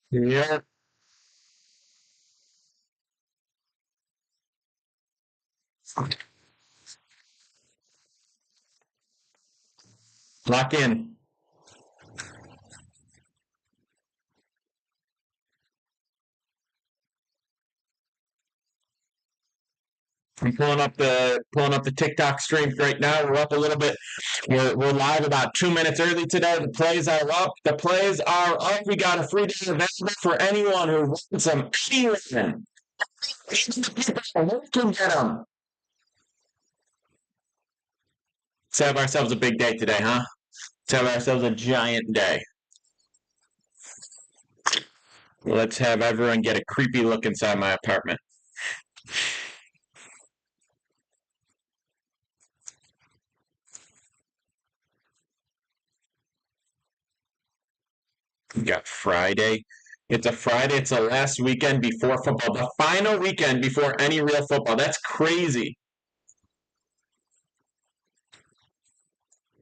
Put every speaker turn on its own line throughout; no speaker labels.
Yeah. Lock in. I'm pulling up the TikTok stream right now. We're up a little bit. We're live about 2 minutes early today. The plays are up. The plays are up. We got a free day available for anyone who wants them. Anyone. Even the people who can get them. Let's have ourselves a big day today, huh? Let's have ourselves a giant day. Let's have everyone get a creepy look inside my apartment. We got Friday. It's a Friday. It's the last weekend before football. The final weekend before any real football. That's crazy.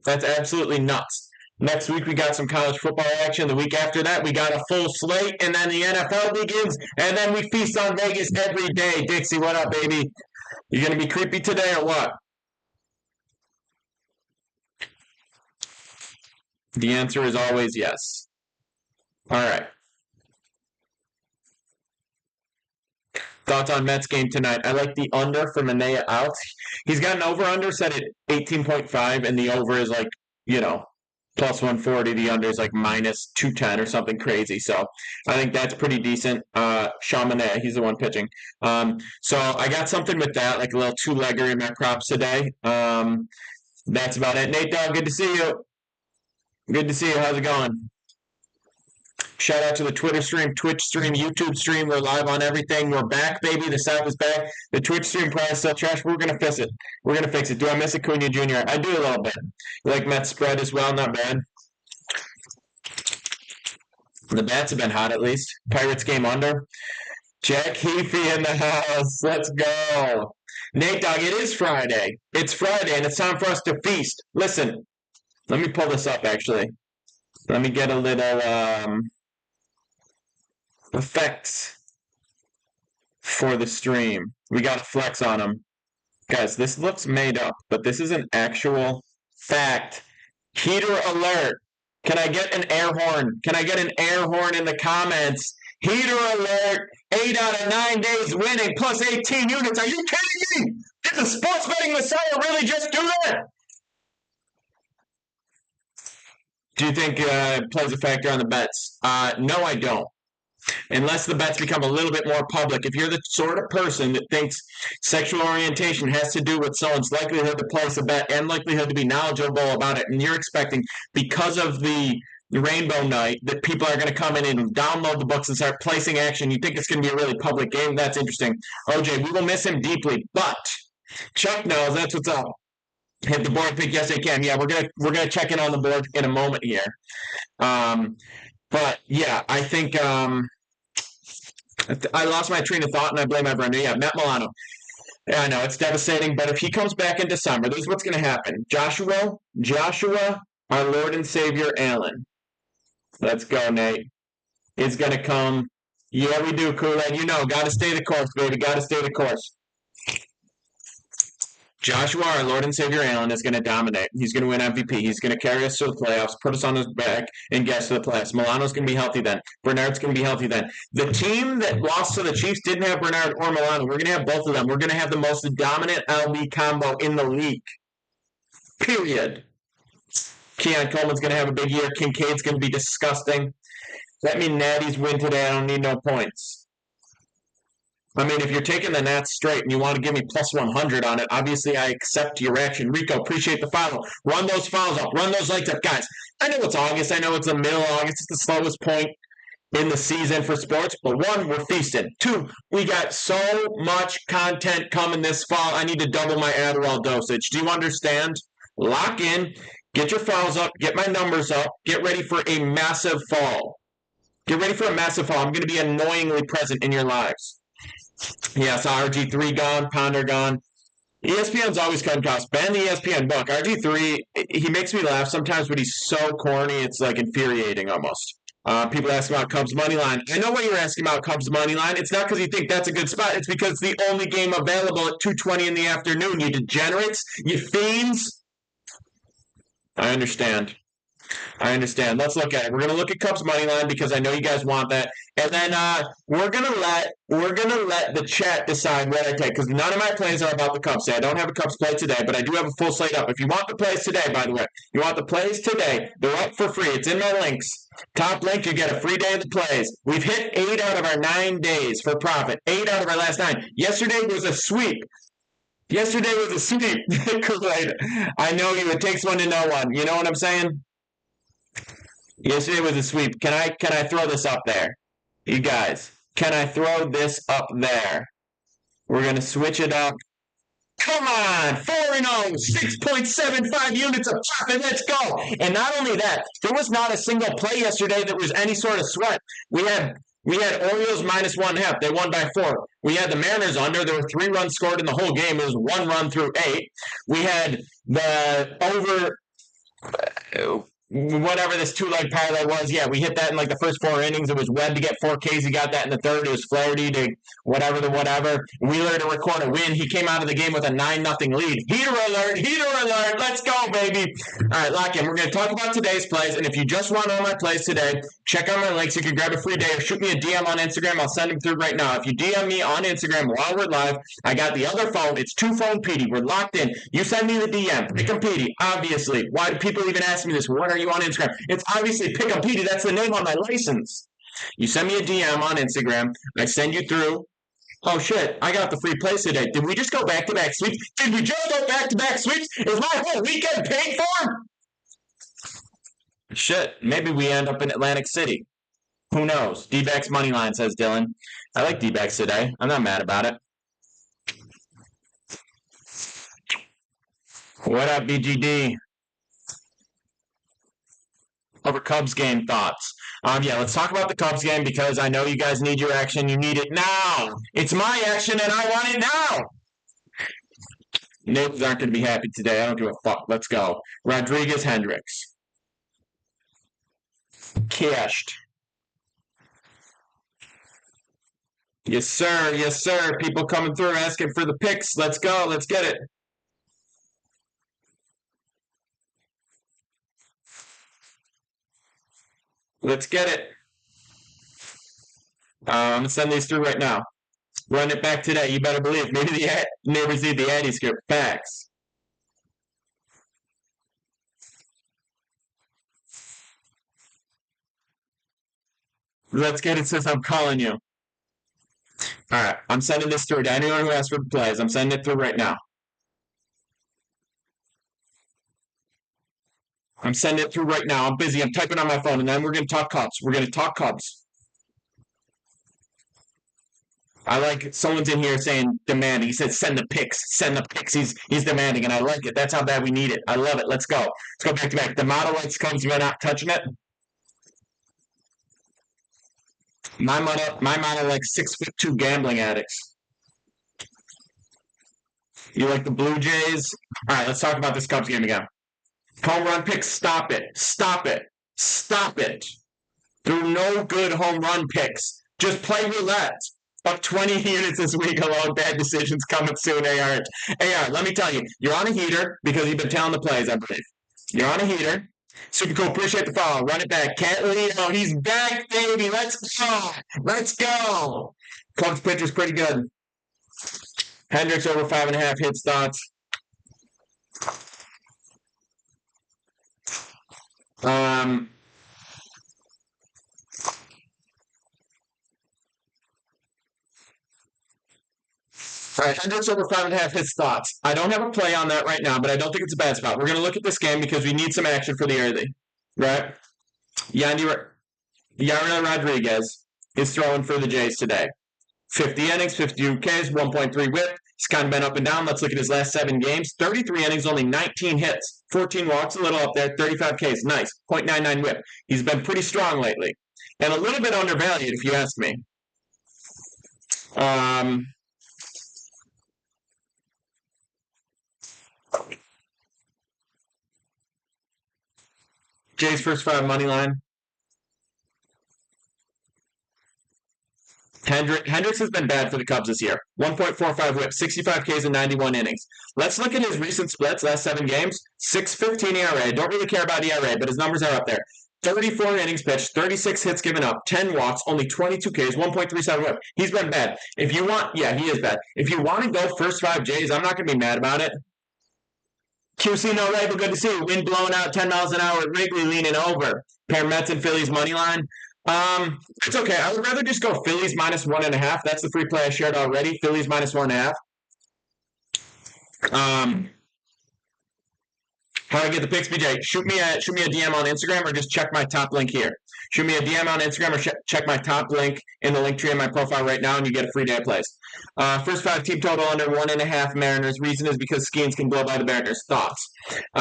That's absolutely nuts. Next week we got some college football action. The week after that we got a full slate, and then the NFL begins, and then we feast on Vegas every day. Dixie, what up, baby? You gonna be creepy today or what? The answer is always yes. All right. Thoughts on Mets game tonight? I like the under for Manea out. He's got an over under set at 18.5, and the over is like, you know, plus 140. The under is like minus 210 or something crazy. So I think that's pretty decent. Sean Manea, he's the one pitching. So I got something with that, like a little two-legger in my props today. That's about it. Nate Dogg, good to see you. Good to see you. How's it going? Shout out to the Twitter stream, Twitch stream, YouTube stream. We're live on everything. We're back, baby. The South is back. The Twitch stream probably still trash. We're gonna fix it. We're gonna fix it. Do I miss Acuna Jr.? I do a little bit. You like Mets spread as well? Not bad. The bats have been hot at least. Pirates game under. Jack Heafy in the house. Let's go. Nate Dogg, it is Friday. It's Friday, and it's time for us to feast. Listen, let me pull this up actually. Let me get a little effects for the stream. We got a flex on them. Guys, this looks made up, but this is an actual fact. Heater alert. Can I get an air horn? Can I get an air horn in the comments? Heater alert. 8 out of 9 days winning plus 18 units. Are you kidding me? Did the sports betting messiah really just do that? Do you think plays a factor on the bets? No, I don't. Unless the bets become a little bit more public. If you're the sort of person that thinks sexual orientation has to do with someone's likelihood to place a bet and likelihood to be knowledgeable about it, and you're expecting, because of the Rainbow Night, that people are going to come in and download the books and start placing action, you think it's going to be a really public game, that's interesting. OJ, we will miss him deeply, but Chuck knows that's what's up. Hit the board pick, yes, they can. Yeah, we're gonna check in on the board in a moment here. But yeah, I think I lost my train of thought and I blame everyone. Yeah, Matt Milano. Yeah, I know it's devastating, but if he comes back in December, this is what's going to happen. Joshua, our Lord and Savior Allen. Let's go, Nate. Is going to come. Yeah, we do, Kool-Aid. You know, got to stay the course, baby. Got to stay the course. Joshua, our Lord and Savior Allen, is going to dominate. He's going to win MVP. He's going to carry us to the playoffs, put us on his back, and get us to the playoffs. Milano's going to be healthy then. Bernard's going to be healthy then. The team that lost to the Chiefs didn't have Bernard or Milano. We're going to have both of them. We're going to have the most dominant LB combo in the league. Period. Keon Coleman's going to have a big year. Kincaid's going to be disgusting. Let me Natties win today. I don't need no points. I mean, if you're taking the Nats straight and you want to give me plus 100 on it, obviously I accept your action. Rico, appreciate the follow. Run those follows up. Run those likes up. Guys, I know it's August. I know it's the middle of August. It's the slowest point in the season for sports. But one, we're feasting. Two, we got so much content coming this fall. I need to double my Adderall dosage. Do you understand? Lock in. Get your files up. Get my numbers up. Get ready for a massive fall. Get ready for a massive fall. I'm going to be annoyingly present in your lives. Yeah, so RG3 gone, Ponder gone. ESPN's always cutting costs. Ban the ESPN book. RG3, he makes me laugh sometimes, but he's so corny, it's like infuriating almost. People ask about Cubs money line. I know what you're asking about Cubs money line. It's not because you think that's a good spot. It's because it's the only game available at 2:20 in the afternoon. You degenerates, you fiends. I understand. Let's look at it. We're gonna look at Cubs money line because I know you guys want that, and then we're gonna let the chat decide what I take because none of my plays are about the Cubs today. I don't have a Cubs play today, but I do have a full slate up. If you want the plays today, by the way, you want the plays today, they're up for free. It's in my links. Top link, you get a free day of the plays. We've hit 8 out of our 9 days for profit. 8 out of our last 9. Yesterday was a sweep. Kool-Aid. I know you. It takes one to know one. You know what I'm saying? Yesterday was a sweep. Can I throw this up there? You guys, can I throw this up there? We're gonna switch it up. Come on, 4-0, 6.75 units of profit. Let's go. And not only that, there was not a single play yesterday that was any sort of sweat. We had Orioles minus 1/2. They won by 4. We had the Mariners under. There were 3 runs scored in the whole game. It was 1 run through 8. We had the over whatever this 2-leg parlay was. Yeah, we hit that in like the first 4 innings. It was Webb to get 4 Ks. He got that in the third. It was Flaherty to whatever. Wheeler to record a win. He came out of the game with a 9-0 lead. Heater alert! Let's go, baby! All right, lock in. We're going to talk about today's plays, and if you just want all my plays today, check out my links. You can grab a free day or shoot me a DM on Instagram. I'll send them through right now. If you DM me on Instagram while we're live, I got the other phone. It's 2-phone PD. We're locked in. You send me the DM. Pick'em PD, obviously. Why do people even ask me this? What are you on Instagram? It's obviously Pick'em PD. That's the name on my license. You send me a DM on Instagram. I send you through. Oh shit, I got the free plays today. Did we just go back-to-back sweeps? Is my whole weekend paid for? Shit, maybe we end up in Atlantic City. Who knows? D-backs money line, says Dylan. I like D-backs today. I'm not mad about it. What up, BGD? Over Cubs game thoughts. Yeah, let's talk about the Cubs game because I know you guys need your action. You need it now. It's my action and I want it now. Natives aren't going to be happy today. I don't give a fuck. Let's go. Rodriguez Hendricks. Cashed. Yes, sir. Yes, sir. People coming through asking for the picks. Let's go. Let's get it. Let's get it. I'm going to send these through right now. Run it back today. You better believe. Maybe the neighbors need the Addy script. Facts. Let's get it since I'm calling you. All right. I'm sending this through to anyone who asks for the plays. I'm sending it through right now. I'm sending it through right now. I'm busy. I'm typing on my phone, and then we're going to talk Cubs. We're going to talk Cubs. I like someone's in here saying demanding. He said send the picks. Send the picks. He's demanding, and I like it. That's how bad we need it. I love it. Let's go. Let's go back to back. The model likes Cubs. You're not touching it. My model likes 6'2" gambling addicts. You like the Blue Jays? All right, let's talk about this Cubs game again. Home run picks. Stop it. Stop it. Stop it. There are no good home run picks. Just play roulette. Up 20 units this week alone. Bad decisions coming soon, AR. AR, let me tell you, you're on a heater because you've been telling the plays, I believe. You're on a heater. Super cool. Appreciate the follow. Run it back. Catalino, he's back, baby. Let's go. Let's go. Cubs pitcher's pretty good. Hendricks over 5.5 hits thoughts. All right, Hendricks over 5.5 hits thoughts. I don't have a play on that right now, but I don't think it's a bad spot. We're going to look at this game because we need some action for the early, right? Yandy Rodriguez is throwing for the Jays today. 50 innings, 52 Ks, 1.3 whip. He's kind of been up and down. Let's look at his last 7 games. 33 innings, only 19 hits. 14 walks, a little up there. 35 Ks, nice. 0.99 whip. He's been pretty strong lately. And a little bit undervalued, if you ask me. Jay's first 5 money line. Hendricks has been bad for the Cubs this year. 1.45 whip, 65 Ks in 91 innings. Let's look at his recent splits, last 7 games. 6.15 ERA. Don't really care about ERA, but his numbers are up there. 34 innings pitched, 36 hits given up, 10 walks, only 22 Ks, 1.37 whip. He's been bad. If you want, yeah, he is bad. If you want to go first 5 J's, I'm not going to be mad about it. QC no label, good to see you. Wind blowing out 10 miles an hour at Wrigley, leaning over. Pair Mets and Phillies money line. It's okay. I would rather just go Phillies minus 1.5. That's the free play I shared already. Phillies minus 1.5. How do I get the picks, BJ? Shoot me a DM on Instagram or just check my top link here. Shoot me a DM on Instagram or check my top link in the link tree in my profile right now, and you get a free day of plays. First 5 team total under 1.5 Mariners. Reason is because Skeens can blow by the Mariners. Thoughts?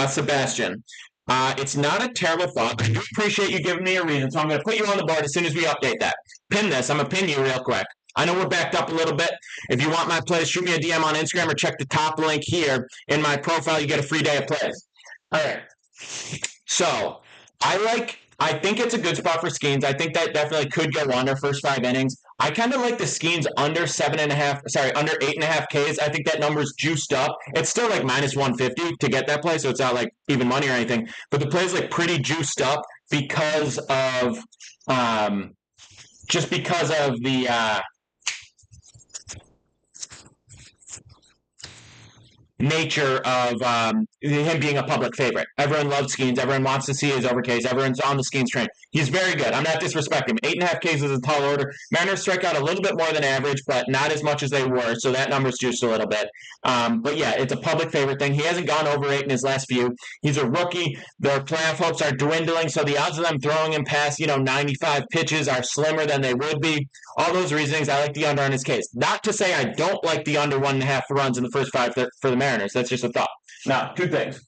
Sebastian. It's not a terrible thought. I do appreciate you giving me a reason, so I'm going to put you on the board as soon as we update that. Pin this. I'm going to pin you real quick. I know we're backed up a little bit. If you want my plays, shoot me a DM on Instagram or check the top link here in my profile. You get a free day of plays. All right. So, I think it's a good spot for Skeens. I think that definitely could go under first 5 innings. I kind of like the Skeens under 8.5 Ks. I think that number's juiced up. It's still like minus 150 to get that play, so it's not like even money or anything. But the play's like pretty juiced up because of just because of the nature of him being a public favorite. Everyone loves Skeens. Everyone wants to see his over Ks. Everyone's on the Skeens train. He's very good. I'm not disrespecting him. 8.5 Ks is a tall order. Mariners strike out a little bit more than average, but not as much as they were, so that number's juiced a little bit. But yeah, it's a public favorite thing. He hasn't gone over 8 in his last few. He's a rookie. Their playoff hopes are dwindling, so the odds of them throwing him past 95 pitches are slimmer than they would be. All those reasonings, I like the under on his case. Not to say I don't like the under 1.5 runs in the first 5 for the Mariners. That's just a thought. Now, 2 things.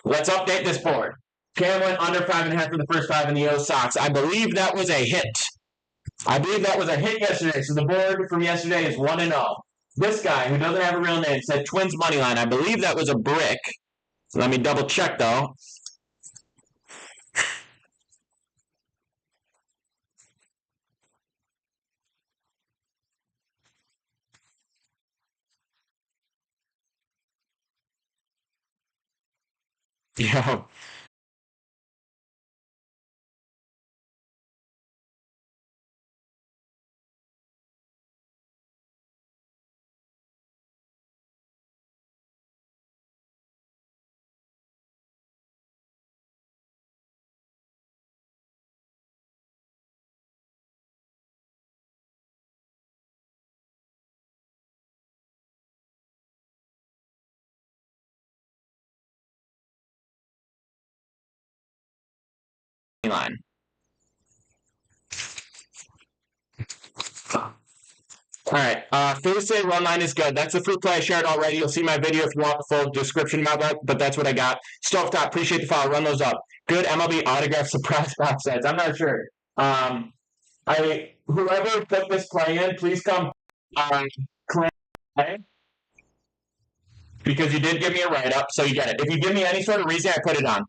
Let's update this board. Cam went under 5.5 in the first 5 in the O Sox. I believe that was a hit. Yesterday. So the board from yesterday is 1-0. This guy, who doesn't have a real name, said Twins money line. I believe that was a brick. Let me double check though. Yo. Line. All right. Phillies say run line is good. That's the free play I shared already. You'll see my video if you want the full description about that, but that's what I got. Stovetop, appreciate the follow. Run those up. Good MLB autograph surprise box sets. I'm not sure. Whoever put this play in, please come claim because you did give me a write-up, so you get it. If you give me any sort of reason, I put it on.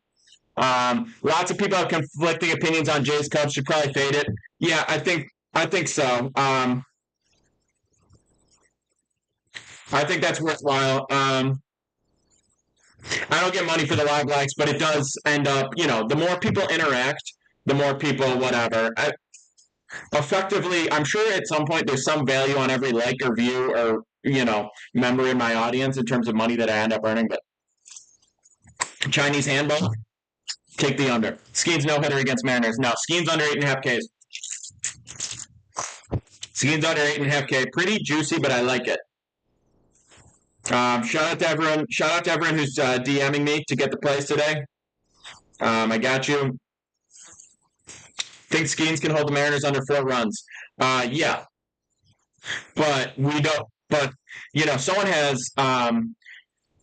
Lots of people have conflicting opinions on Jays Cubs. Should probably fade it. Yeah, I think so. I think that's worthwhile. I don't get money for the live likes, but it does end up, the more people interact, the more people, whatever. Effectively, I'm sure at some point there's some value on every like or view or, member in my audience in terms of money that I end up earning, but Chinese handball, take the under. Skeens no hitter against Mariners. No, Skeens under 8.5 Ks. Skeens under 8.5 K. Pretty juicy, but I like it. Shout out to everyone. Shout out to everyone who's DMing me to get the plays today. I got you. Think Skeens can hold the Mariners under 4 runs. Yeah, but we don't. But someone has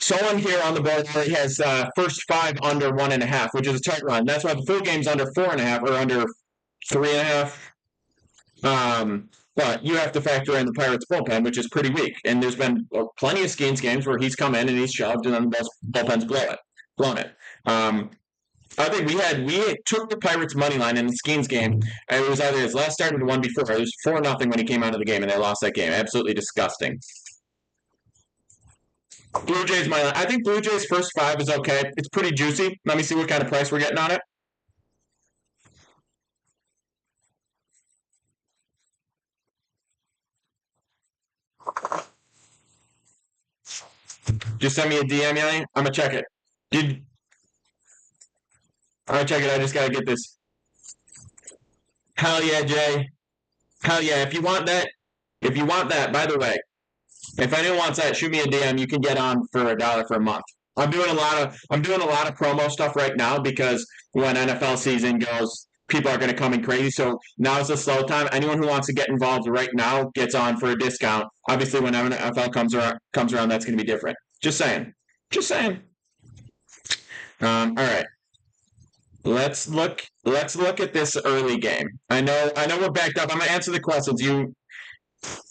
someone here on the board has first 5 under 1.5, which is a tight run. That's why the full game's under 4.5 or under 3.5. But you have to factor in the Pirates' bullpen, which is pretty weak. And there's been plenty of Skeens games where he's come in and he's shoved, and then the bullpen's blown it. I think we took the Pirates money line in the Skeens game. And it was either his last start or the one before. It was 4-0 when he came out of the game, and they lost that game. Absolutely disgusting. Blue Jays money line. I think Blue Jays first five is okay. It's pretty juicy. Let me see what kind of price we're getting on it. Just send me a DM, Yanni. I'm gonna check it. Did I'm gonna check it. I just gotta get this. Hell yeah, Jay. Hell yeah. If you want that, by the way, if anyone wants that, shoot me a DM. You can get on for $1 for a month. I'm doing a lot of promo stuff right now because when NFL season goes, people are going to come in crazy. So now is the slow time. Anyone who wants to get involved right now gets on for a discount. Obviously, when NFL comes around, that's going to be different. Just saying. Just saying. All right. Let's look at this early game. I know we're backed up. I'm gonna answer the questions. I'm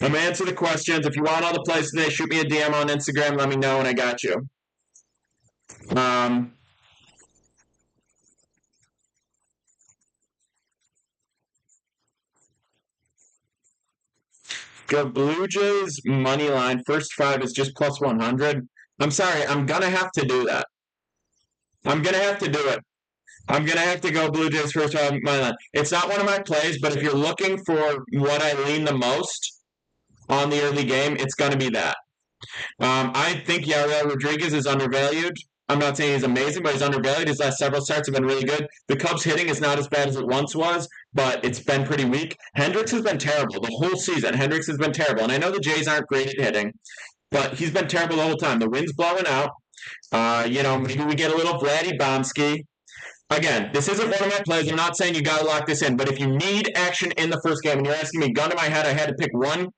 gonna answer the questions. If you want all the plays today, shoot me a DM on Instagram. Let me know, and I got you. Um, Go Blue Jays money line. First five is just plus 100. I'm sorry. I'm gonna have to do that. I'm gonna have to do it. I'm gonna have to go Blue Jays first five money line. It's not one of my plays, but if you're looking for what I lean the most on the early game, it's gonna be that. I think Yariel Rodriguez is undervalued. I'm not saying he's amazing, but he's undervalued. His last several starts have been really good. The Cubs hitting is not as bad as it once was, but it's been pretty weak. Hendricks has been terrible the whole season. Hendricks has been terrible. And I know the Jays aren't great at hitting, but he's been terrible the whole time. The wind's blowing out. Maybe we get a little Vladdy Bomsky. Again, this isn't one of my plays. I'm not saying you got to lock this in, but if you need action in the first game and you're asking me gun to my head, I had to pick one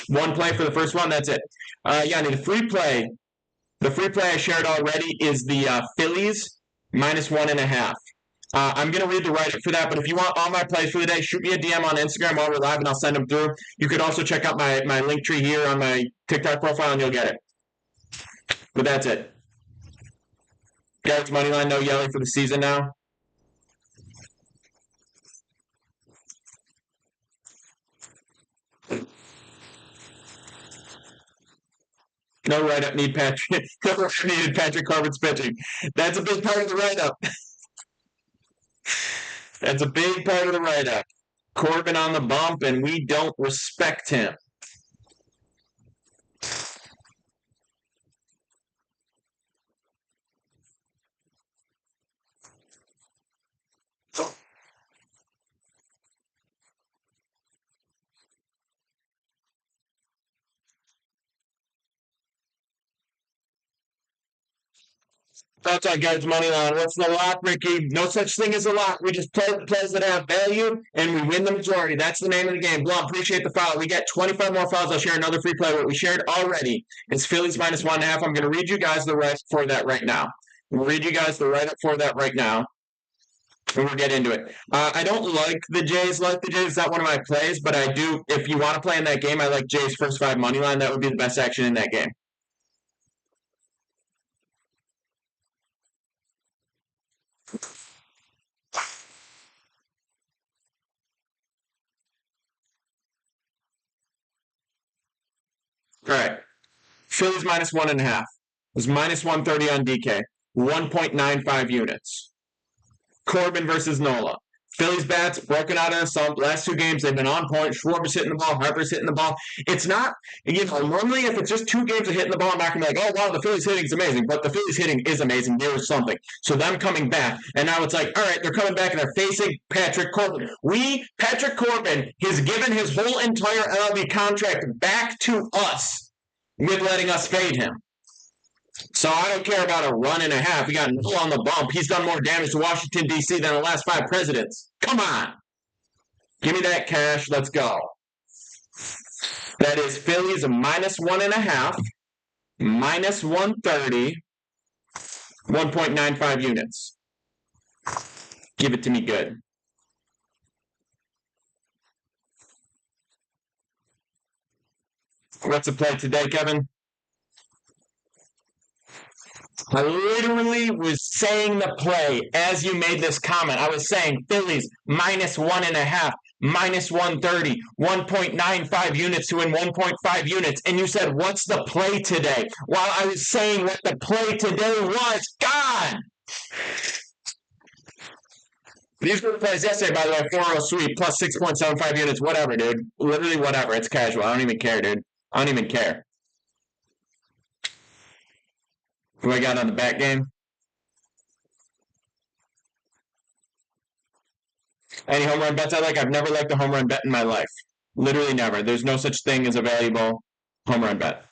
play for the first one. That's it. Yeah, the free play. The free play I shared already is the Phillies minus 1.5. I'm going to read the write up for that, but if you want all my plays for the day, shoot me a DM on Instagram while we're live and I'll send them through. You could also check out my link tree here on my TikTok profile and you'll get it. But that's it. Guys, moneyline, no yelling for the season now. No write up need Patrick. No write up needed Patrick Corbin's pitching. That's a big part of the write up. That's a big part of the write up. Corbin on the bump, and we don't respect him. That's our guys' money line. What's the lock, Ricky? No such thing as a lock. We just play the plays that have value, and we win the majority. That's the name of the game. Blum, appreciate the follow. We got 25 more follows. I'll share another free play. What we shared already is Phillies minus 1.5. I'm going to read you guys the write for that right now. We'll read you guys the write up for that right now. And we'll get into it. I don't like the Jays. It's not one of my plays, but I do. If you want to play in that game, I like Jays first five money line. That would be the best action in that game. All right. Phillies minus 1.5. It was minus 130 on DK. 1.95 units. Corbin versus Nola. Phillies bats broken out in a slump. Last two games they've been on point. Schwarber's hitting the ball. Harper's hitting the ball. It's not, normally if it's just two games of hitting the ball, I'm not going to be like, oh, wow, the Phillies hitting is amazing. But the Phillies hitting is amazing. There is something. So them coming back, and now it's like, all right, they're coming back and they're facing Patrick Corbin. Patrick Corbin has given his whole entire MLB contract back to us with letting us fade him. So I don't care about a run and a half. He got no on the bump. He's done more damage to Washington, D.C. than the last 5 presidents. Come on. Give me that cash. Let's go. That is Phillies minus 1.5, minus 130, 1.95 units. Give it to me good. What's the play today, Kevin? I literally was saying the play as you made this comment. I was saying Phillies -1.5, -130, 1.95 units to win 1.5 units. And you said, what's the play today? While I was saying what the play today was. God! These were the plays yesterday, by the way. 4-0 sweep plus 6.75 units. Whatever, dude. Literally whatever. It's casual. I don't even care, dude. I don't even care. Who I got on the back game? Any home run bets I like? I've never liked a home run bet in my life. Literally never. There's no such thing as a valuable home run bet.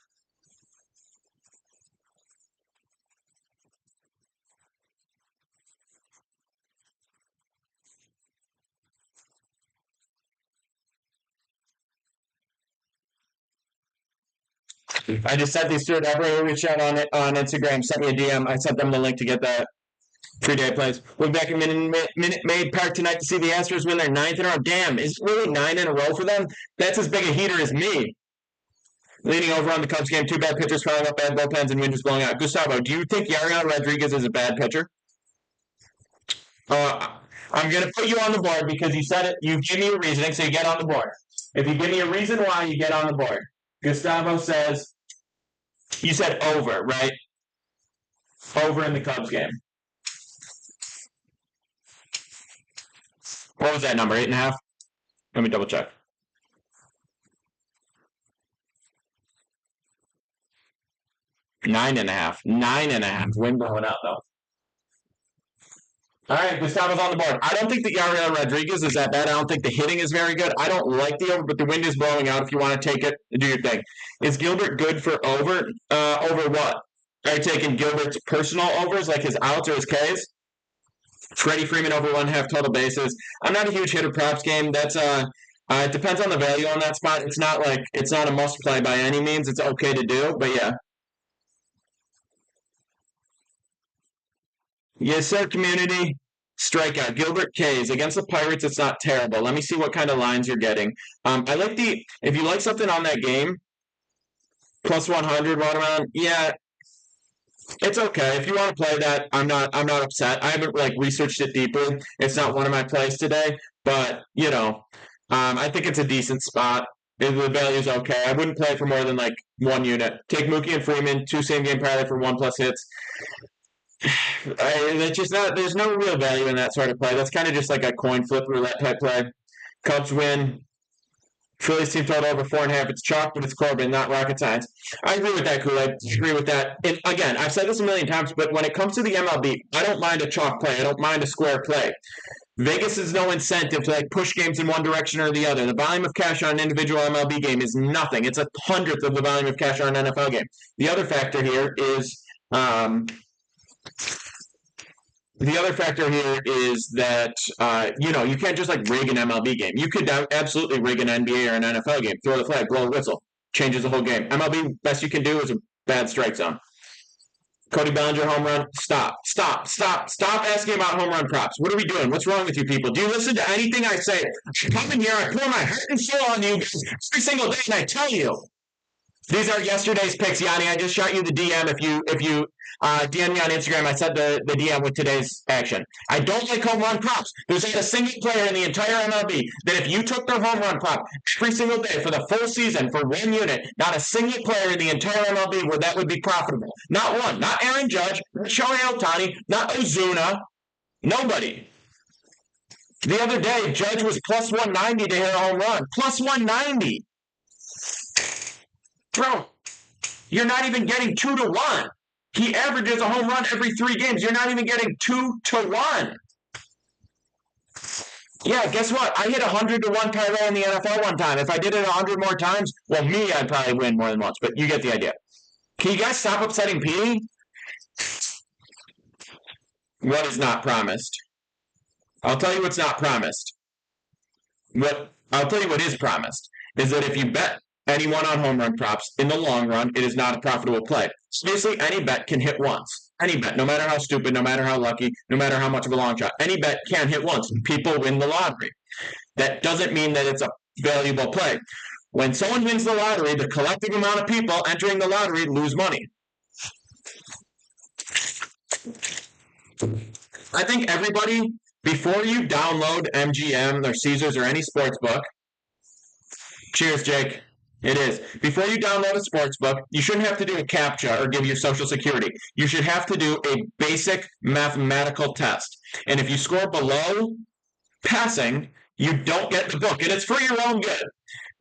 I just sent these to it. Everyone reached out on it on Instagram. Sent me a DM. I sent them the link to get that free day plays. We'll be back in Minute Maid Park tonight to see the Astros win their 9th in a row. Damn, is it really 9 in a row for them? That's as big a heater as me. Leaning over on the Cubs game, 2 bad pitchers firing up bad bullpens and wind is blowing out. Gustavo, do you think Yariel Rodriguez is a bad pitcher? I'm going to put you on the board because you said it. You give me a reasoning, so you get on the board. If you give me a reason why, you get on the board. Gustavo says, you said over, right? Over in the Cubs game. What was that number? 8.5? Let me double check. 9.5. 9.5. Wind blowing out though. All right, Gustavo's on the board. I don't think that Yariel Rodriguez is that bad. I don't think the hitting is very good. I don't like the over, but the wind is blowing out. If you want to take it, do your thing. Is Gilbert good for over? Over what? Are you taking Gilbert's personal overs, like his outs or his Ks? Freddie Freeman over 1.5 total bases. I'm not a huge hitter props game. That's it depends on the value on that spot. It's not a must play by any means. It's okay to do, but yeah. Yes, sir, community. Strikeout. Gilbert K's. Against the Pirates, it's not terrible. Let me see what kind of lines you're getting. I like if you like something on that game, plus 100 right around, yeah, it's okay. If you want to play that, I'm not upset. I haven't researched it deeply. It's not one of my plays today, but I think it's a decent spot. The value's okay. I wouldn't play for more than 1 unit. Take Mookie and Freeman, 2 same game parlay for 1+ hits. It's just not. There's no real value in that sort of play. That's kind of just like a coin flip roulette type play. Cubs win. Phillies team total over 4.5. It's chalk, but it's Corbin, not rocket science. I agree with that, Kool-Aid. I agree with that. And again, I've said this a million times, but when it comes to the MLB, I don't mind a chalk play. I don't mind a square play. Vegas has no incentive to push games in one direction or the other. The volume of cash on an individual MLB game is nothing. It's 1/100th of the volume of cash on an NFL game. The other factor here is that you can't just rig an MLB game. You could absolutely rig an NBA or an NFL game. Throw the flag, blow a whistle, changes the whole game. MLB, best you can do is a bad strike zone. Cody Bellinger home run. Stop asking about home run props. What are we doing? What's wrong with you people? Do you listen to anything I say? I come in here, I pour my heart and soul on you guys every single day, and I tell you. These are yesterday's picks, Yanni. I just shot you the DM. If you DM me on Instagram, I sent the DM with today's action. I don't like home run props. There's not a single player in the entire MLB that if you took their home run prop every single day for the full season for 1 unit, not a single player in the entire MLB where that would be profitable. Not one. Not Aaron Judge, not Shohei Ohtani, not Ozuna. Nobody. The other day, Judge was plus 190 to hit a home run. Plus 190. Bro, you're not even getting 2 to 1. He averages a home run every 3 games. You're not even getting 2 to 1. Yeah, guess what? I hit 100 to 1 parlay in the NFL one time. If I did it 100 more times, well, I'd probably win more than once, but you get the idea. Can you guys stop upsetting Petey? What is not promised? I'll tell you what's not promised. I'll tell you what is promised is that if you bet anyone on home run props, in the long run, it is not a profitable play. So basically, any bet can hit once. Any bet, no matter how stupid, no matter how lucky, no matter how much of a long shot. Any bet can hit once. People win the lottery. That doesn't mean that it's a valuable play. When someone wins the lottery, the collective amount of people entering the lottery lose money. I think everybody, before you download MGM or Caesars or any sports book, cheers, Jake. It is. Before you download a sports book, you shouldn't have to do a CAPTCHA or give your social security. You should have to do a basic mathematical test. And if you score below passing, you don't get the book. And it's for your own good.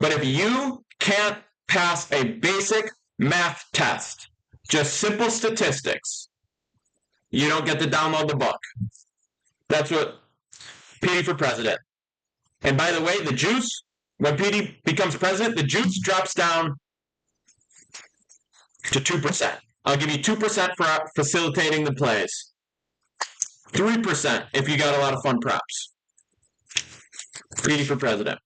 But if you can't pass a basic math test, just simple statistics, you don't get to download the book. That's what Petey for president. And by the way, the juice, when Petey becomes president, the juice drops down to 2%. I'll give you 2% for facilitating the plays. 3% if you got a lot of fun props. Petey for president.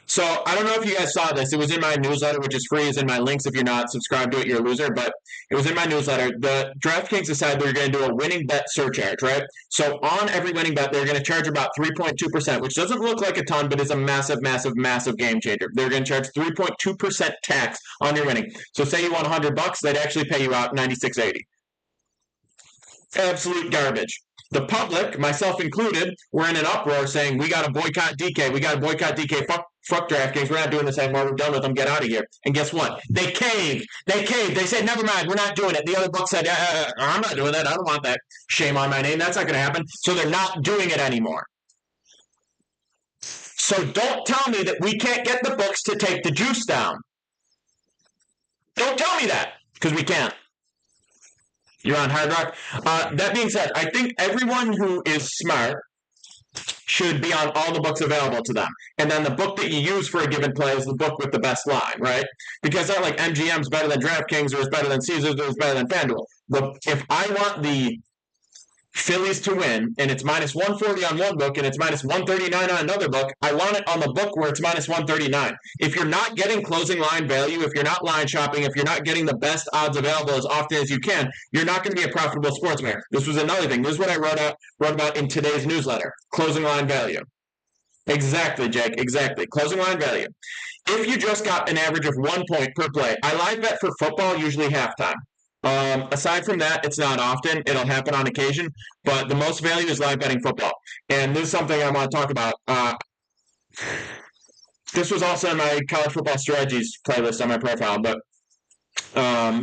So I don't know if you guys saw this. It was in my newsletter, which is free. It's in my links. If you're not subscribed to it, you're a loser. But it was in my newsletter. The DraftKings decided they were going to do a winning bet surcharge, right? So on every winning bet, they're going to charge about 3.2%, which doesn't look like a ton, but is a massive, massive, massive game changer. They're going to charge 3.2% tax on your winning. So say you won $100, they'd actually pay you out $96.80. Absolute garbage. The public, myself included, were in an uproar saying, we got to boycott DK. We got to boycott DK. Fuck DraftKings. We're not doing this anymore. We're done with them. Get out of here. And guess what? They caved. They said, never mind. We're not doing it. The other book said, I'm not doing that. I don't want that. Shame on my name. That's not going to happen. So they're not doing it anymore. So don't tell me that we can't get the books to take the juice down. Don't tell me that, because we can't. You're on Hard Rock. That being said, I think everyone who is smart should be on all the books available to them. And then the book that you use for a given play is the book with the best line, right? Because it's not like MGM's better than DraftKings or is better than Caesars or is better than FanDuel. If I want the Phillies to win and it's minus 140 on one book and it's minus 139 on another book, I want it on the book where it's minus 139. If you're not getting closing line value, if you're not line shopping, if you're not getting the best odds available as often as you can, you're not going to be a profitable sportsman. This was another thing. This is what I wrote about in today's newsletter. Closing line value. Exactly, Jake. Exactly. Closing line value. If you just got an average of 1 point per play, I live bet for football usually halftime. Aside from that, it's not often. It'll happen on occasion, but the most value is live betting football. And this is something I want to talk about. This was also in my college football strategies playlist on my profile, but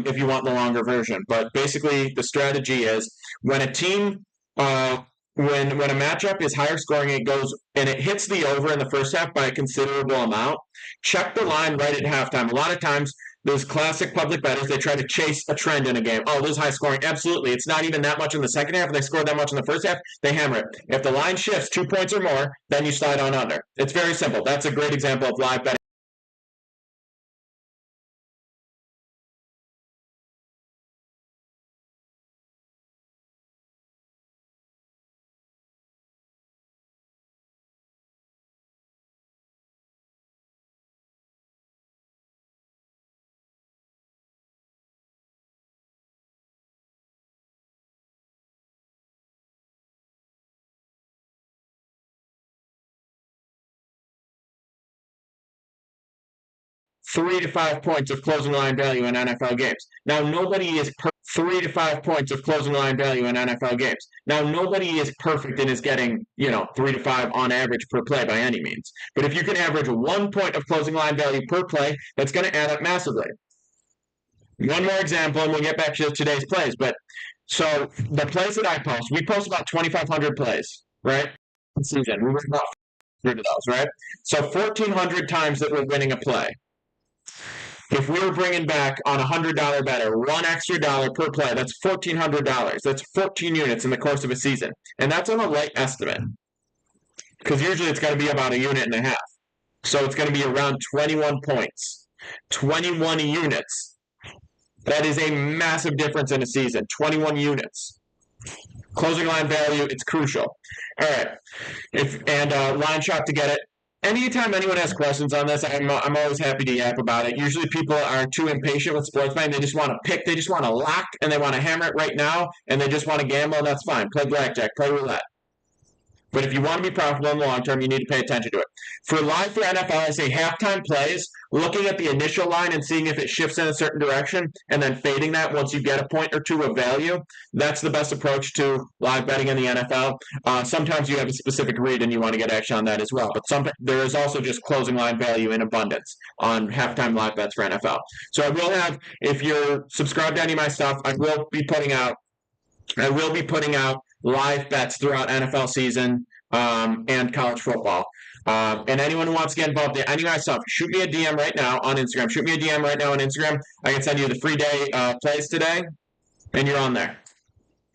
if you want the longer version. But basically, the strategy is when a team, when a matchup is higher scoring, it goes and it hits the over in the first half by a considerable amount. Check the line right at halftime. A lot of times, those classic public bettors, they try to chase a trend in a game. Oh, this is high scoring. Absolutely. It's not even that much in the second half. If they scored that much in the first half, they hammer it. If the line shifts 2 points or more, then you slide on under. It's very simple. That's a great example of live betting. Three to 5 points of closing line value in NFL games. Now, nobody is 3 to 5 points of closing line value in NFL games. Now, nobody is perfect and is getting, 3 to 5 on average per play by any means. But if you can average 1 point of closing line value per play, that's going to add up massively. One more example, and we'll get back to today's plays. But so the plays that I post, we post about 2,500 plays, right? Season. We win about 100 of those, right? So 1,400 times that we're winning a play. If we were bringing back on a $100 better, $1 extra per play, that's $1,400. That's 14 units in the course of a season. And that's on a light estimate. Because usually it's going to be about 1.5 units. So it's going to be around 21 points. 21 units. That is a massive difference in a season. 21 units. Closing line value, it's crucial. All right. Line shop to get it. Anytime anyone has questions on this, I'm always happy to yap about it. Usually people are too impatient with sports betting. They just want to pick, they just want to lock, and they want to hammer it right now, and they just want to gamble, and that's fine. Play blackjack, play roulette. But if you want to be profitable in the long term, you need to pay attention to it. For live for NFL, I say halftime plays, looking at the initial line and seeing if it shifts in a certain direction, and then fading that once you get a point or two of value. That's the best approach to live betting in the NFL. Sometimes you have a specific read and you want to get action on that as well. But there is also just closing line value in abundance on halftime live bets for NFL. So I will have, if you're subscribed to any of my stuff, I will be putting out live bets throughout NFL season and college football. And anyone who wants to get involved in any of my stuff, shoot me a DM right now on Instagram. Shoot me a DM right now on Instagram. I can send you the free day plays today, and you're on there.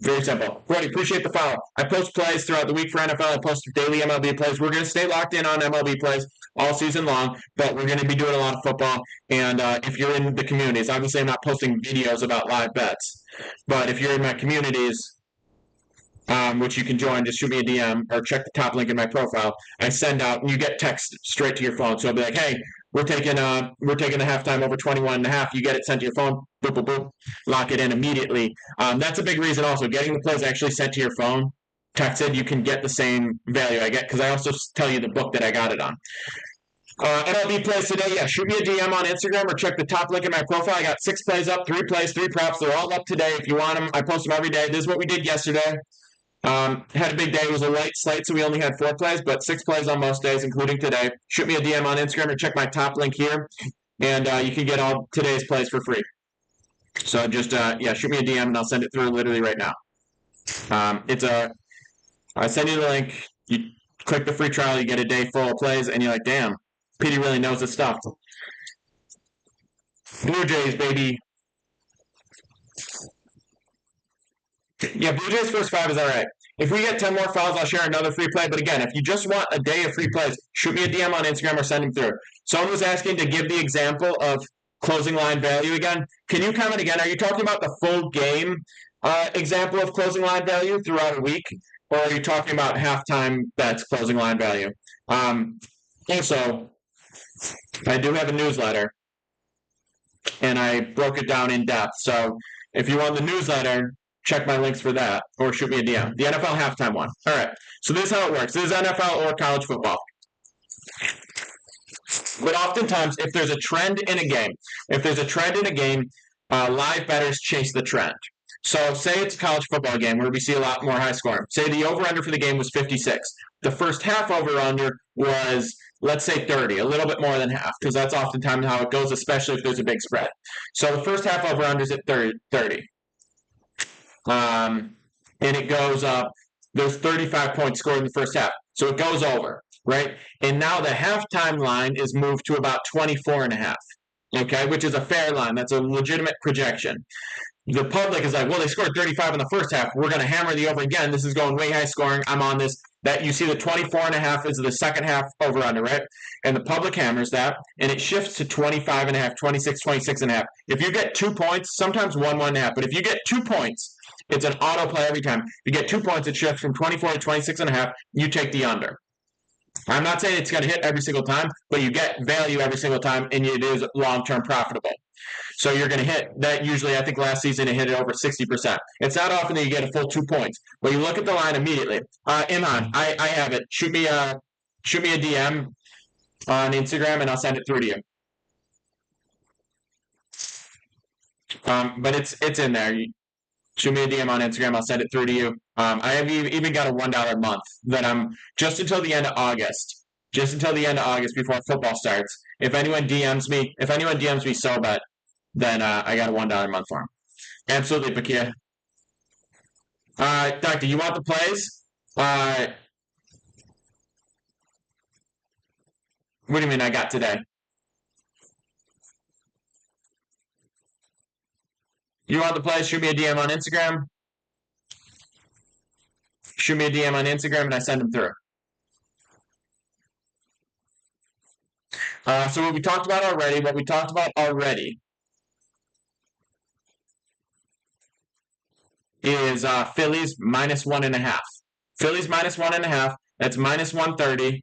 Very simple. Brody, appreciate the follow. I post plays throughout the week for NFL. I post daily MLB plays. We're going to stay locked in on MLB plays all season long, but we're going to be doing a lot of football. And if you're in the communities, obviously I'm not posting videos about live bets, but if you're in my communities, which you can join, just shoot me a DM or check the top link in my profile. I send out, and you get text straight to your phone. So I'll be like, hey, we're taking the halftime over 21.5. You get it sent to your phone. Boop, boop, boop. Lock it in immediately. That's a big reason also. Getting the plays actually sent to your phone, texted, you can get the same value I get, because I also tell you the book that I got it on. MLB plays today, yeah, shoot me a DM on Instagram or check the top link in my profile. I got 6 plays up, 3 plays, 3 props. They're all up today. If you want them, I post them every day. This is what we did yesterday. Had a big day. It was a light slate, so we only had 4 plays, but 6 plays on most days, including today. Shoot me a DM on Instagram or check my top link here, and you can get all today's plays for free. So just, shoot me a DM, and I'll send it through literally right now. I send you the link, you click the free trial, you get a day full of plays, and you're like, damn, Petey really knows his stuff. Blue Jays, baby. Yeah, Blue Jays first 5 is all right. If we get 10 more fouls, I'll share another free play. But again, if you just want a day of free plays, shoot me a DM on Instagram or send them through. Someone was asking to give the example of closing line value again. Can you comment again? Are you talking about the full game example of closing line value throughout a week? Or are you talking about halftime bets closing line value? Also, I do have a newsletter, and I broke it down in depth. So if you want the newsletter, check my links for that, or shoot me a DM. The NFL halftime one. All right. So this is how it works. This is NFL or college football. But oftentimes, if there's a trend in a game, live bettors chase the trend. So say it's a college football game where we see a lot more high scoring. Say the over-under for the game was 56. The first half over-under was, let's say, 30, a little bit more than half, because that's oftentimes how it goes, especially if there's a big spread. So the first half over-under is at 30. And it goes up. There's 35 points scored in the first half. So it goes over, right? And now the halftime line is moved to about 24.5, okay, which is a fair line. That's a legitimate projection. The public is like, well, they scored 35 in the first half. We're going to hammer the over again. This is going way high scoring. I'm on this. That you see the 24.5 is the second half over under, right? And the public hammers that, and it shifts to 25.5, 26, 26.5. If you get 2 points, sometimes 1.5, but if you get 2 points, it's an auto play every time. If you get 2 points, it shifts from 24 to 26.5. You take the under. I'm not saying it's going to hit every single time, but you get value every single time, and it is long-term profitable. So you're going to hit that. Usually, I think last season it hit it over 60%. It's not often that you get a full 2 points, but you look at the line immediately. Iman, I have it. Shoot me a DM on Instagram, and I'll send it through to you. But it's in there. Shoot me a DM on Instagram. I'll send it through to you. I have even got a $1 a month that I'm just until the end of August. Just until the end of August before football starts. If anyone DMs me so bet, then I got a $1 a month for them. Absolutely, Pakia. Doctor, you want the plays? What do you mean I got today? You want the plays? Shoot me a DM on Instagram. Shoot me a DM on Instagram, and I send them through. So what we talked about already is Phillies minus 1.5. Phillies minus 1.5. That's minus 130.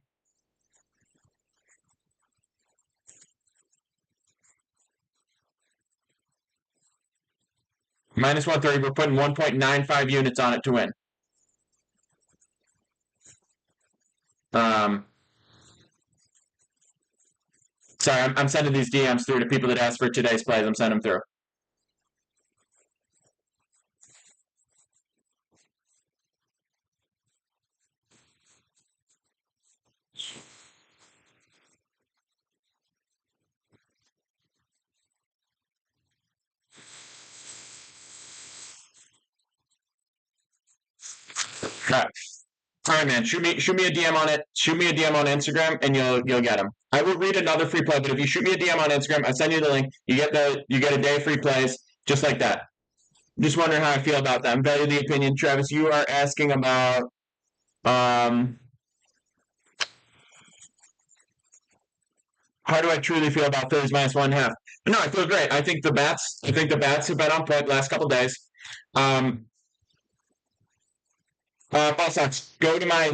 Minus 130. We're putting 1.95 units on it to win. Um, sorry, I'm sending these DMs through to people that asked for today's plays. I'm sending them through. All right, man. Shoot me a DM on it. Shoot me a DM on Instagram, and you'll get them. I will read another free play, but if you shoot me a DM on Instagram, I send you the link. You get a day of free plays, just like that. Just wondering how I feel about that. Value the opinion, Travis. You are asking about um, how do I truly feel about Phillies minus 1.5? No, I feel great. I think the bats have been on point the last couple days. Um, Ball Sox, go to my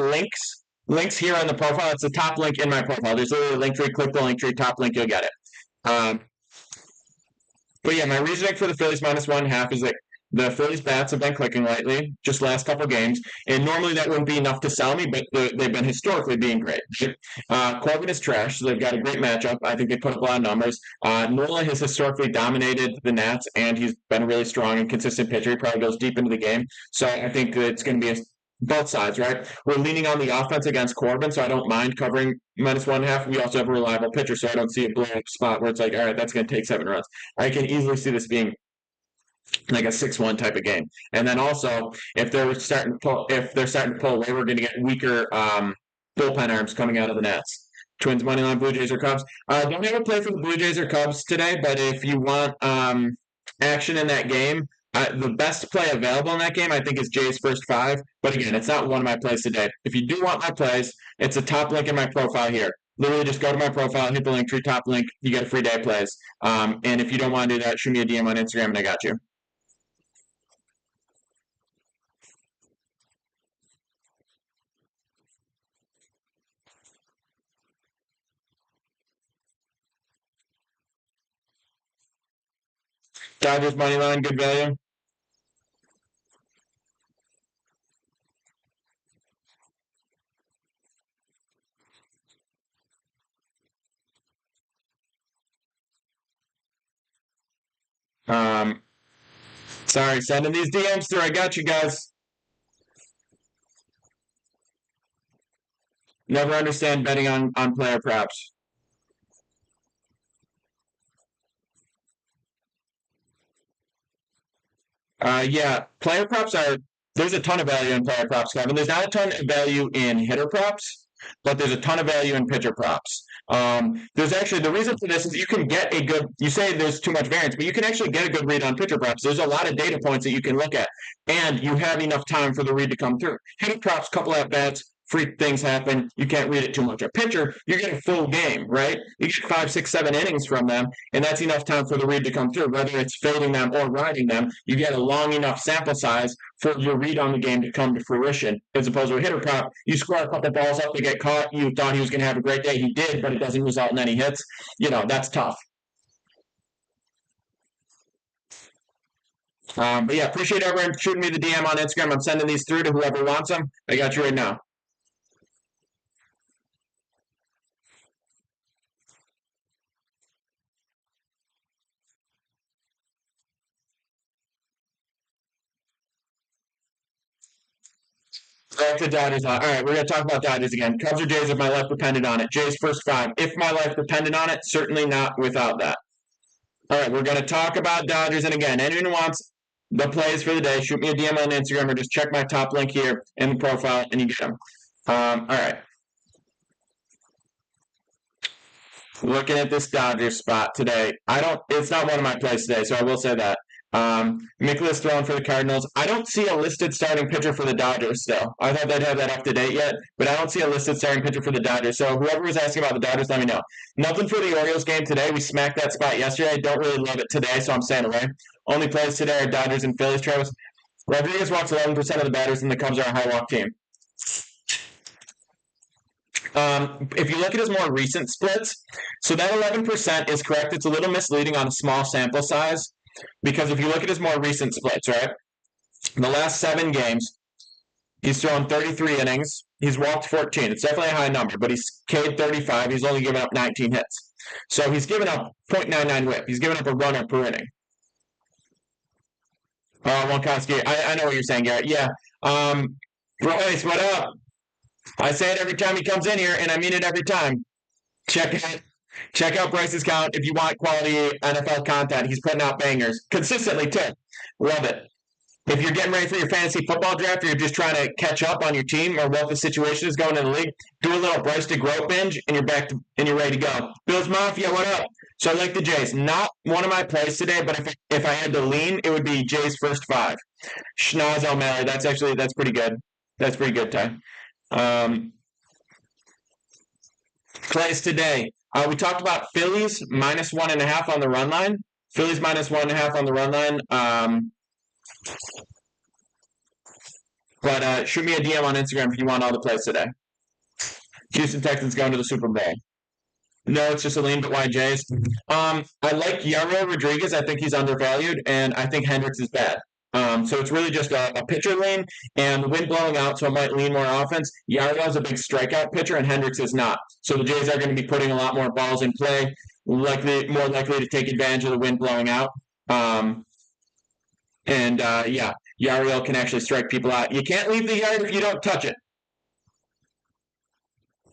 links here on the profile. It's the top link in my profile. There's literally a link tree. Click the link tree, top link, you'll get it. But yeah, my reasoning for the Phillies minus 1.5 is that the Phillies bats have been clicking lately, just last couple games, and normally that wouldn't be enough to sell me, but they've been historically being great. Corbin is trash, so they've got a great matchup. I think they put up a lot of numbers. Nola has historically dominated the Nats, and he's been a really strong and consistent pitcher. He probably goes deep into the game, so I think that it's going to be both sides, right? We're leaning on the offense against Corbin, so I don't mind covering minus 1.5. We also have a reliable pitcher, so I don't see a blow up spot where it's like, all right, that's going to take 7 runs. I can easily see this being like a 6-1 type of game. And then also, if they're starting to pull away, we're going to get weaker bullpen arms coming out of the Nats. Twins money line, Blue Jays or Cubs. Don't have a play for the Blue Jays or Cubs today, but if you want action in that game, the best play available in that game, I think, is Jay's first 5. But again, it's not one of my plays today. If you do want my plays, it's a top link in my profile here. Literally, just go to my profile, hit the link tree, top link. You get a free day of plays. And if you don't want to do that, shoot me a DM on Instagram, and I got you. Dodgers money line, good value. Um, sorry, sending these DMs through. I got you guys. Never understand betting on player props. Yeah, player props are. There's a ton of value in player props, Kevin. There's not a ton of value in hitter props, but there's a ton of value in pitcher props. There's actually the reason for this is you can get a good. You say there's too much variance, but you can actually get a good read on pitcher props. There's a lot of data points that you can look at, and you have enough time for the read to come through. Hitter props, couple at bats, freak things happen. You can't read it too much. A pitcher, you're getting full game, right? You get 5, 6, 7 innings from them, and that's enough time for the read to come through. Whether it's fading them or riding them, you get a long enough sample size for your read on the game to come to fruition. As opposed to a hitter prop, you score a couple balls up to get caught. You thought he was going to have a great day. He did, but it doesn't result in any hits. That's tough. But yeah, appreciate everyone shooting me the DM on Instagram. I'm sending these through to whoever wants them. I got you right now. Back to Dodgers. All right, we're going to talk about Dodgers again. Cubs or Jays if my life depended on it. Jays first 5. If my life depended on it, certainly not without that. All right, we're going to talk about Dodgers. And again, anyone who wants the plays for the day, shoot me a DM on Instagram or just check my top link here in the profile and you get them. All right. Looking at this Dodgers spot today, it's not one of my plays today, so I will say that. Mikolas throwing for the Cardinals. I don't see a listed starting pitcher for the Dodgers still. I thought they'd have that up to date yet, but I don't see a listed starting pitcher for the Dodgers. So whoever was asking about the Dodgers, let me know. Nothing for the Orioles game today. We smacked that spot yesterday. I don't really love it today, so I'm staying away. Only plays today are Dodgers and Phillies, Travis. Rodriguez walks 11% of the batters, and the Cubs are a high walk team. If you look at his more recent splits, so that 11% is correct. It's a little misleading on a small sample size because if you look at his more recent splits, right, the last 7 games, he's thrown 33 innings. He's walked 14. It's definitely a high number, but he's K'd 35. He's only given up 19 hits. So he's given up .99 whip. He's given up a runner per inning. Wonkowski, I know what you're saying, Garrett. Yeah. Royce, what up? I say it every time he comes in here, and I mean it every time. Check out Bryce's count if you want quality NFL content. He's putting out bangers consistently too. Love it. If you're getting ready for your fantasy football draft, or you're just trying to catch up on your team or what the situation is going in the league, do a little Bryce DeGroat binge, and you're ready to go. Bills Mafia, what up? So I like the Jays. Not one of my plays today, but if I had to lean, it would be Jays first 5. Schnoz O'Malley. That's pretty good. That's pretty good, Ty. Plays today. We talked about Phillies -1.5 on the run line. Phillies -1.5 on the run line. But shoot me a DM on Instagram if you want all the plays today. Houston Texans going to the Super Bowl. No, it's just a lean, but why Jays? I like Yaro Rodriguez. I think he's undervalued, and I think Hendricks is bad. So it's really just a pitcher lean, and the wind blowing out, so it might lean more offense. Yaro is a big strikeout pitcher, and Hendricks is not. So the Jays are going to be putting a lot more balls in play, more likely to take advantage of the wind blowing out. Yeah, Yariel can actually strike people out. You can't leave the yard if you don't touch it.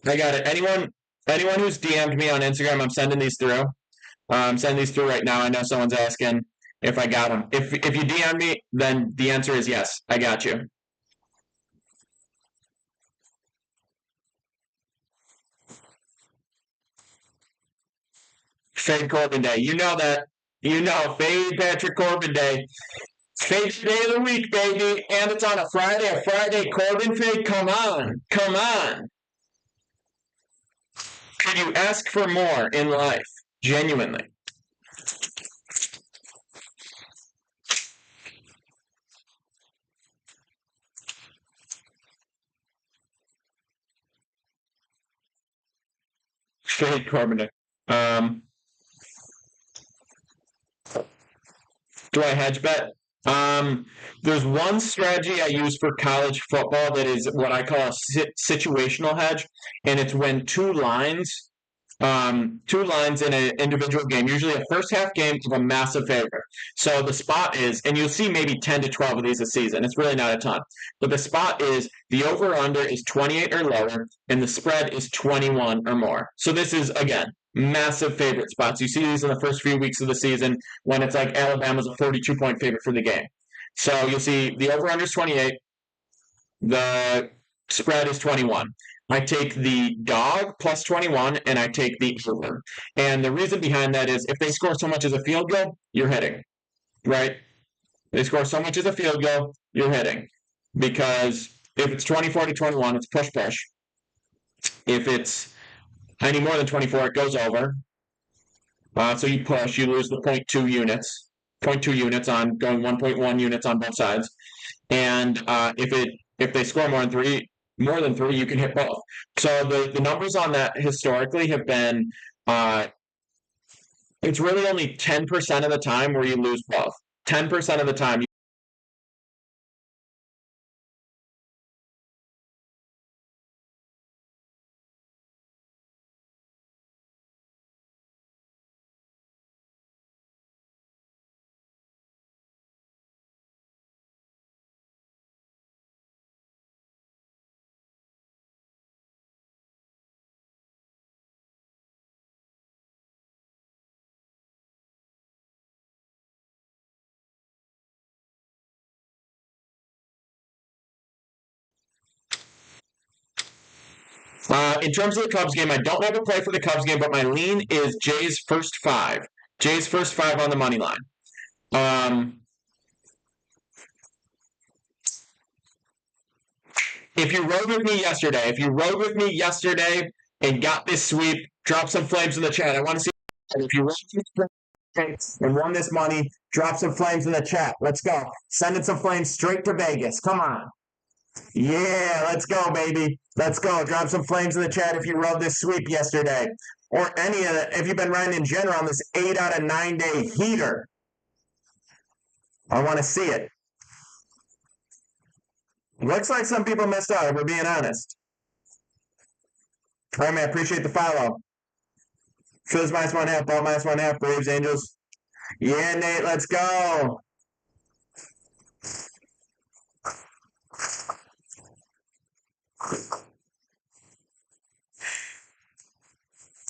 I got it. Anyone who's DM'd me on Instagram, I'm sending these through. I'm sending these through right now. I know someone's asking if I got them. If you DM me, then the answer is yes. I got you. Fade Corbin Day. You know that. You know, fade Patrick Corbin Day. Fade day of the week, baby. And it's on a Friday. A Friday Corbin fade. Come on. Come on. Could you ask for more in life? Genuinely. Fade Corbin Day. Do I hedge bet? There's one strategy I use for college football that is what I call a situational hedge, and it's when two lines in an individual game, usually a first half game of a massive favorite. So the spot is, and you'll see maybe 10 to 12 of these a season. It's really not a ton. But the spot is the over-under is 28 or lower, and the spread is 21 or more. So this is, again, massive favorite spots. You see these in the first few weeks of the season when it's like Alabama's a 42-point favorite for the game. So you'll see the over-under is 28, the spread is 21. I take the dog plus 21 and I take the over. And the reason behind that is if they score so much as a field goal, you're hitting, right? They score so much as a field goal, you're hitting. Because if it's 24 to 21, it's push push. If it's any more than 24, it goes over. So you push, you lose the 0.2 units. 0.2 units on going 1.1 units on both sides. And if they score more than three, you can hit both. So the numbers on that historically have been it's really only 10% of the time where you lose both. 10% of the time. In terms of the Cubs game, I don't have a play for the Cubs game, but my lean is Jay's first 5. Jay's first 5 on the money line. If you rode with me yesterday and got this sweep, drop some flames in the chat. I want to see if you rode with me and won this money, drop some flames in the chat. Let's go. Sending some flames straight to Vegas. Come on. Yeah, let's go, baby. Let's go. Drop some flames in the chat if you rode this sweep yesterday. Or any of it, if you've been riding in general on this 8 out of 9 day heater. I want to see it. Looks like some people missed out, if we're being honest. All right, man. Appreciate the follow. Phillies minus 1.5, ball minus 1.5, Braves, Angels. Yeah, Nate, let's go.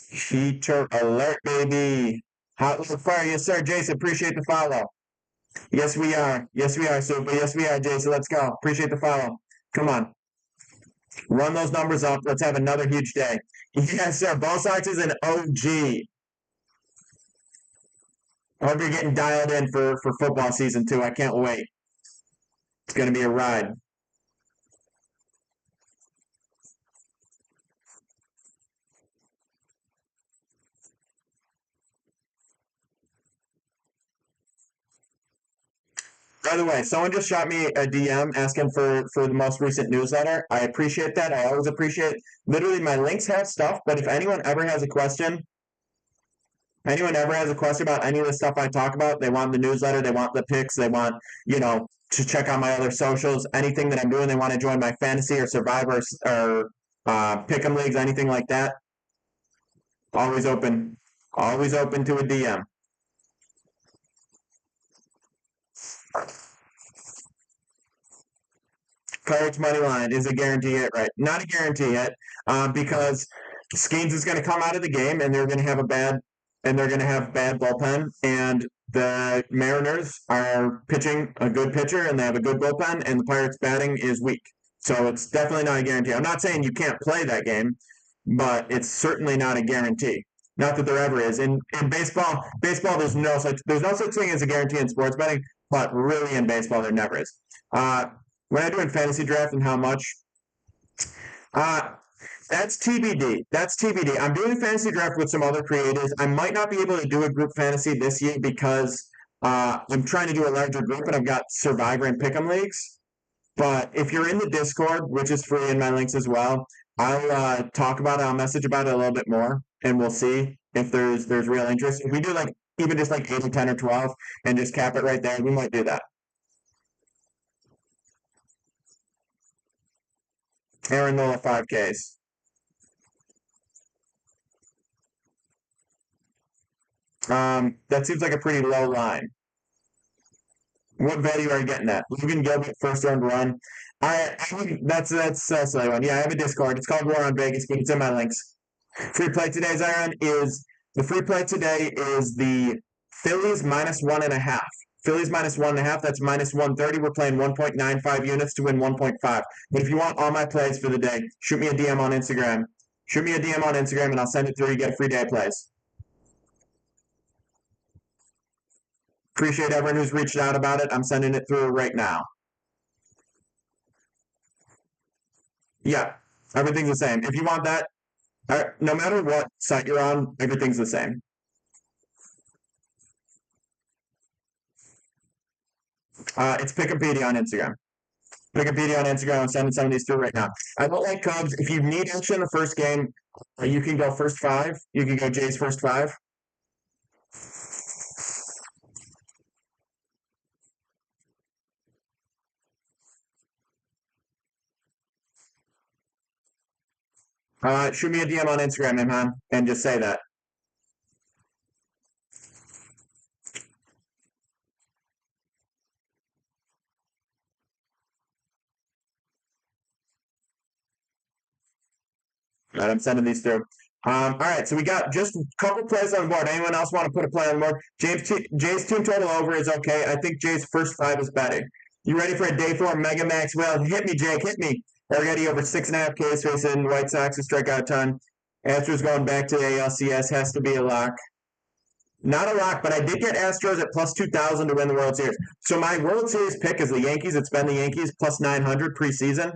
Heater alert, baby. Hot little fire. Yes, sir. Jason, appreciate the follow. Yes, we are. Yes, we are, Super. Yes, we are, Jason. Let's go. Appreciate the follow. Come on. Run those numbers up. Let's have another huge day. Yes, sir. Ball Sox is an OG. I hope you're getting dialed in for football season too. I can't wait. It's going to be a ride. By the way, someone just shot me a DM asking for the most recent newsletter. I appreciate that. I always appreciate. Literally, my links have stuff, but if anyone ever has a question about any of the stuff I talk about, they want the newsletter, they want the picks, they want to check out my other socials, anything that I'm doing, they want to join my fantasy or survivor or pick'em leagues, anything like that. Always open, always open to a DM. Pirates money line is a guarantee hit, right? Not a guarantee hit, because Skeens is going to come out of the game and they're going to have bad bullpen, and the Mariners are pitching a good pitcher and they have a good bullpen, and the Pirates batting is weak. So it's definitely not a guarantee. I'm not saying you can't play that game, but it's certainly not a guarantee. Not that there ever is. In baseball there's no such thing as a guarantee in sports betting, but really in baseball there never is. When I do in fantasy draft and how much, uh, that's TBD. That's TBD. I'm doing a fantasy draft with some other creators. I might not be able to do a group fantasy this year because I'm trying to do a larger group and I've got Survivor and Pick'em leagues. But if you're in the Discord, which is free in my links as well, I'll talk about it. I'll message about it a little bit more, and we'll see if there's real interest. If we do like even just like 8 or 10 or 12 and just cap it right there, we might do that. Aaron Nola 5Ks. That seems like a pretty low line. What value are you getting at? Logan Gilbert, first round run. That's a silly one. Yeah, I have a Discord. It's called War on Vegas, but it's in my links. Free play today, Zion, is the free play today is the Phillies minus 1.5. Phillies minus 1.5, that's minus 130. We're playing 1.95 units to win 1.5. But if you want all my plays for the day, shoot me a DM on Instagram. Shoot me a DM on Instagram and I'll send it through. You get a free day of plays. Appreciate everyone who's reached out about it. I'm sending it through right now. Yeah, everything's the same. If you want that, no matter what site you're on, everything's the same. It's Pickopedia on Instagram. Pickopedia on Instagram. I'm sending some of these through right now. I don't like Cubs. If you need action in the first game, you can go first five. You can go Jay's first five. Shoot me a DM on Instagram, man, and just say that. All right, I'm sending these through. All right, so we got just a couple plays on the board. Anyone else want to put a play on the board? Jay's team total over is okay. I think Jay's first five is better. You ready for a day four Mega Max? Well, hit me, Jake. Hit me. Already over 6.5 Ks facing White Sox to strike out a ton. Astros going back to the ALCS has to be a lock. Not a lock, but I did get Astros at plus 2,000 to win the World Series. So my World Series pick is the Yankees. It's been the Yankees plus 900 preseason.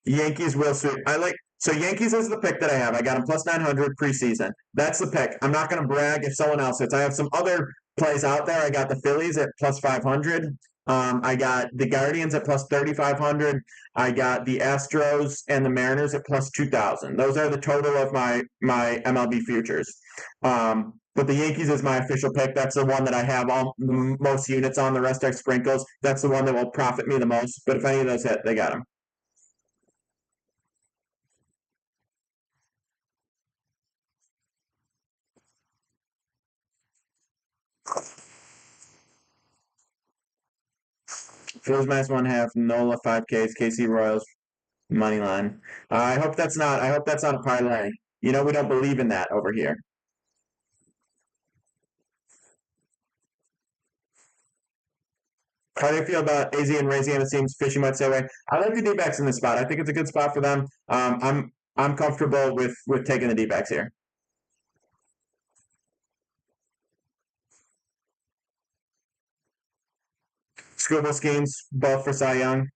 Yankees will sweep. I like So Yankees is the pick that I have. I got them plus 900 preseason. That's the pick. I'm not going to brag if someone else hits. I have some other plays out there. I got the Phillies at plus 500. I got the Guardians at plus 3,500. I got the Astros and the Mariners at plus 2,000. Those are the total of my MLB futures. But the Yankees is my official pick. That's the one that I have all the most units on. The rest are sprinkles. That's the one that will profit me the most. But if any of those hit, they got them. Phillies minus 1/2. Nola 5Ks. KC Royals money line. I hope that's not. I hope that's not a parlay. You know we don't believe in that over here. How do you feel about AZ and Razian? It seems fishy might say way. I like the D-backs in this spot. I think it's a good spot for them. I'm comfortable with taking the D-backs here. Scribble schemes, both for Cy Young.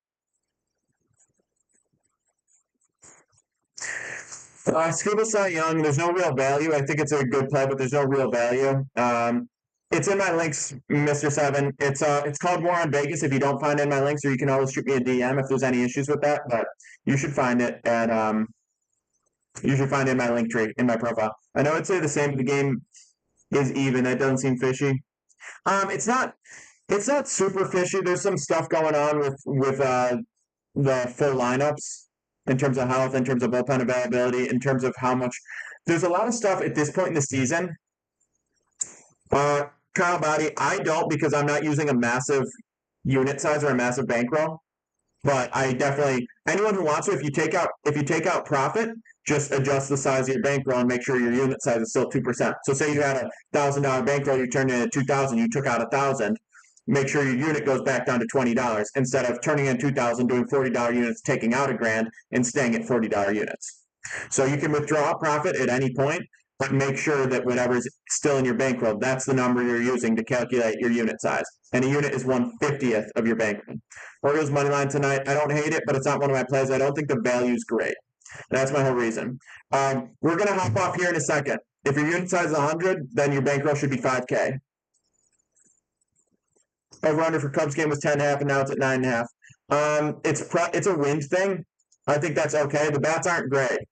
Scribble Cy Young, there's no real value. I think it's a good play, but there's no real value. It's in my links, Mr. Seven. It's called War on Vegas. If you don't find it in my links, or you can always shoot me a DM if there's any issues with that. But you should find it at you should find it in my link tree in my profile. I know I'd say the same. The game is even. That doesn't seem fishy. It's not. It's not super fishy. There's some stuff going on with the full lineups in terms of health, in terms of bullpen availability, in terms of how much. There's a lot of stuff at this point in the season. Kyle Body, I don't because I'm not using a massive unit size or a massive bankroll. But I definitely anyone who wants to, if you take out profit, just adjust the size of your bankroll and make sure your unit size is still 2%. So say you had $1,000 bankroll, you turned it into 2,000, you took out 1,000. Make sure your unit goes back down to $20 instead of turning in 2,000, doing $40 units, taking out $1,000, and staying at $40 units. So you can withdraw profit at any point, but make sure that whatever's still in your bankroll, that's the number you're using to calculate your unit size. And a unit is 1/50th of your bankroll. Orioles money line tonight. I don't hate it, but it's not one of my plays. I don't think the value's great. That's my whole reason. We're going to hop off here in a second. If your unit size is 100, then your bankroll should be 5K. Over under for Cubs game was 10.5, and now it's at 9.5. It's a wind thing. I think that's okay. The bats aren't great.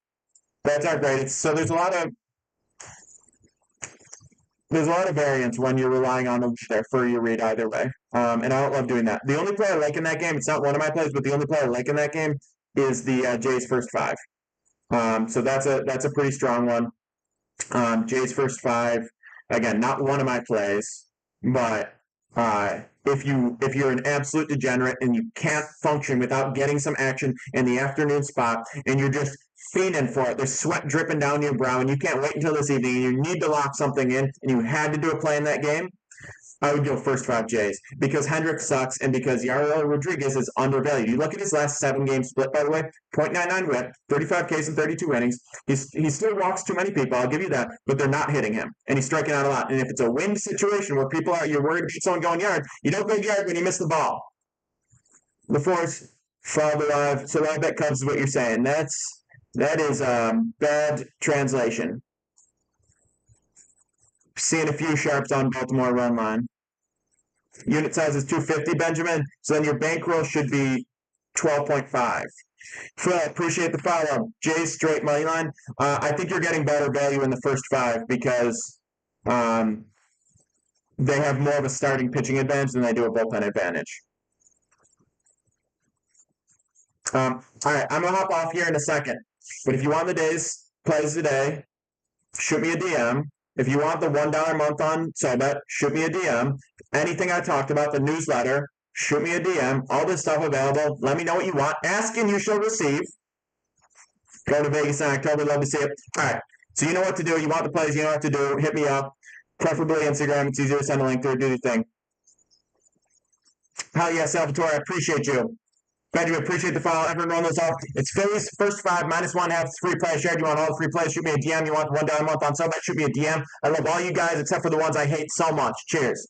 So there's a lot of variance when you're relying on the weather for your read either way. And I don't love doing that. The only play I like in that game, it's not one of my plays, but the only play I like in that game is the Jays first five. So that's a pretty strong one. Jays first five, again, not one of my plays, but if you're an absolute degenerate and you can't function without getting some action in the afternoon spot and you're just fiending for it, there's sweat dripping down your brow and you can't wait until this evening and you need to lock something in and you had to do a play in that game, I would go first five Jays because Hendricks sucks and because Yariel Rodriguez is undervalued. You look at his last 7-game split, by the way, .99 whip, 35 Ks in 32 innings. He still walks too many people, I'll give you that, but they're not hitting him, and he's striking out a lot. And if it's a wind situation where you're worried about someone going yard, you don't go yard when you miss the ball. The force, follow the live. So live bet Cubs is what you're saying. That is bad translation. Seeing a few sharps on Baltimore run line. Unit size is 250, Benjamin. So then your bankroll should be 12.5. Phil, appreciate the follow. Jay's straight money line. I think you're getting better value in the first five because they have more of a starting pitching advantage than they do a bullpen advantage. All right, I'm going to hop off here in a second. But if you want the day's plays today, shoot me a DM. If you want the $1 a month on SoBet, shoot me a DM. Anything I talked about, the newsletter, shoot me a DM. All this stuff available. Let me know what you want. Ask and you shall receive. Go to Vegas in October. Love to see it. All right. So you know what to do. You want the plays. You know what to do. Hit me up. Preferably Instagram. It's easier to send a link through. Do the thing. Hell yeah, Salvatore. I appreciate you. Benjamin, appreciate the follow. Everyone run those off. It's Phillies first five, -1/2, free play shared. You want all the free plays? Shoot me a DM. You want the $1 a month on SoBet? Shoot me a DM. I love all you guys except for the ones I hate so much. Cheers.